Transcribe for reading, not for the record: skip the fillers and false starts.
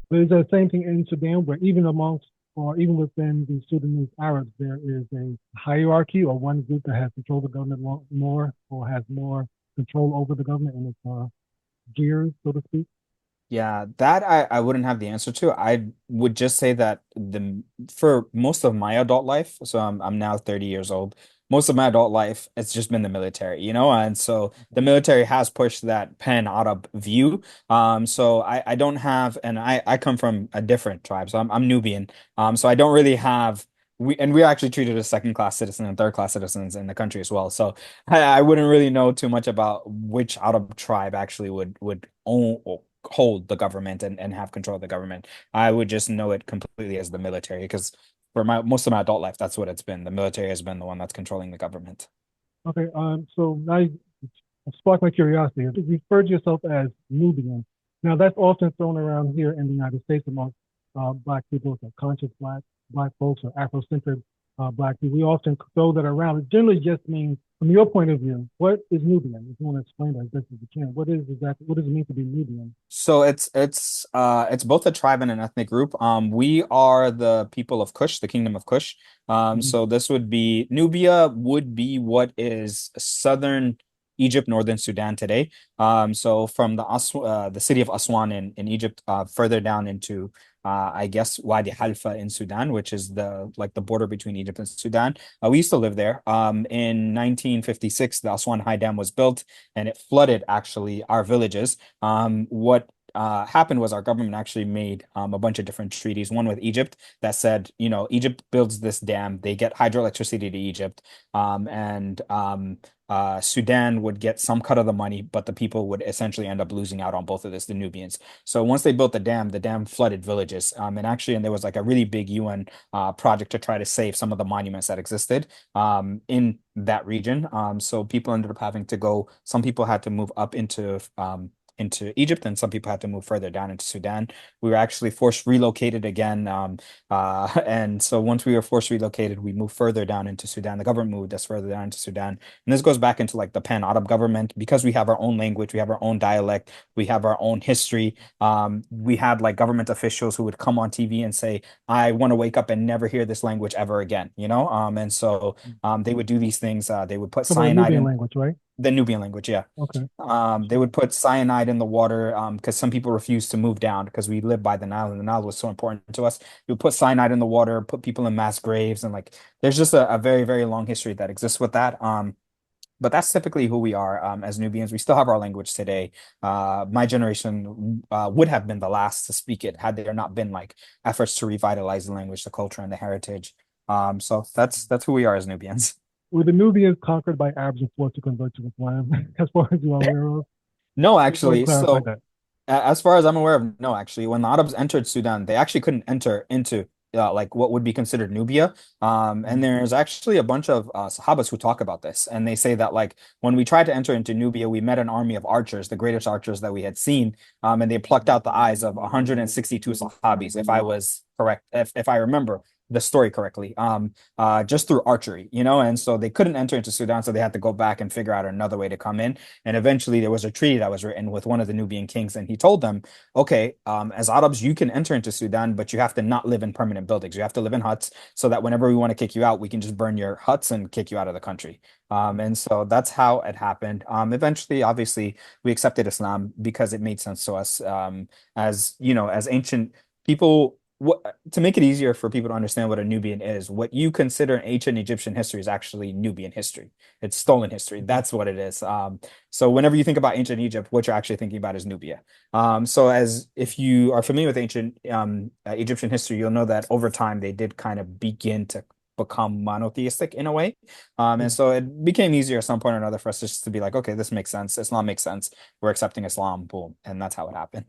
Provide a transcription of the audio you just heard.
But it's the same thing in Sudan, where even amongst or even within the Sudanese Arabs, there is a hierarchy or one group that has control of the government more or has more control over the government and its gears, so to speak. Yeah, that I wouldn't have the answer to. I would just say that the for most of my adult life, so I'm now 30 years old. Most of my adult life, it's just been the military, and so the military has pushed that pan-Arab view. So I don't have, and I come from a different tribe, so I'm Nubian. So I don't really have we're actually treated as second-class citizens and third-class citizens in the country as well. So I wouldn't really know too much about which Arab tribe actually would own hold the government and have control of the government. I would just know it completely as the military because for my most of my adult life, that's what it's been. The military has been the one that's controlling the government. Okay, so now you sparked my curiosity. You referred to yourself as Nubian. Now that's often thrown around here in the United States amongst Black people, so conscious Black folks or Afrocentric Black people. We often throw that around. It generally just means, from your point of view, what is Nubian? If you want to explain that as best as you can, what is exactly what does it mean to be Nubian? So it's both a tribe and an ethnic group. We are the people of Kush, the kingdom of Kush. Mhm. So this would be Nubia would be what is southern Egypt, northern Sudan today. So from the city of Aswan in Egypt, further down into I guess Wadi Halfa in Sudan, which is the border between Egypt and Sudan. We used to live there. In 1956, the Aswan High Dam was built, and it flooded actually our villages. What happened was our government actually made a bunch of different treaties. One with Egypt that said, Egypt builds this dam, they get hydroelectricity to Egypt, and Sudan would get some cut of the money, but the people would essentially end up losing out on both of this, the Nubians. So once they built the dam flooded villages, and there was like a really big UN project to try to save some of the monuments that existed in that region. So people ended up having to go. Some people had to move up into Egypt, and some people had to move further down into Sudan. We were actually forced relocated again. And so once we were forced relocated, we moved further down into Sudan. The government moved us further down into Sudan. And this goes back into like the Pan-Arab government because we have our own language, we have our own dialect, we have our own history. We had like government officials who would come on TV and say, I want to wake up and never hear this language ever again. And so they would do these things. They would put Some of the cyanide Nubian in language, right? the Nubian language, yeah. Okay. They would put cyanide in the water because some people refused to move down because we lived by the Nile and the Nile was so important to us. You would put cyanide in the water, put people in mass graves, and like there's just a very, very long history that exists with that. But that's typically who we are as Nubians. We still have our language today. My generation would have been the last to speak it had there not been like efforts to revitalize the language, the culture, and the heritage. So that's who we are as Nubians. Were the Nubians conquered by Arabs and forced to convert to Islam, as far as you are aware of? No, Just want to actually. clarify So that. as far as I'm aware of, no, actually, when the Arabs entered Sudan, they actually couldn't enter into like what would be considered Nubia. And Mhm. there's actually a bunch of Sahabas who talk about this, and they say that like when we tried to enter into Nubia, we met an army of archers, the greatest archers that we had seen, and they plucked out the eyes of 162 Sahabis, if I was correct, if I remember the story correctly, just through archery. And so they couldn't enter into Sudan, so they had to go back and figure out another way to come in. And eventually there was a treaty that was written with one of the Nubian kings, and he told them, okay, as Arabs, you can enter into Sudan, but you have to not live in permanent buildings. You have to live in huts so that whenever we want to kick you out, we can just burn your huts and kick you out of the country. And so that's how it happened. Eventually, obviously, we accepted Islam because it made sense to us. As ancient people, to make it easier for people to understand what a Nubian is, what you consider ancient Egyptian history is actually Nubian history. It's stolen history. That's what it is. So whenever you think about ancient Egypt, what you're actually thinking about is Nubia. So as if you are familiar with ancient Egyptian history, you'll know that over time they did kind of begin to become monotheistic in a way. And Yeah. so it became easier at some point or another for us just to be like, okay, this makes sense. Islam makes sense. We're accepting Islam, boom. And that's how it happened.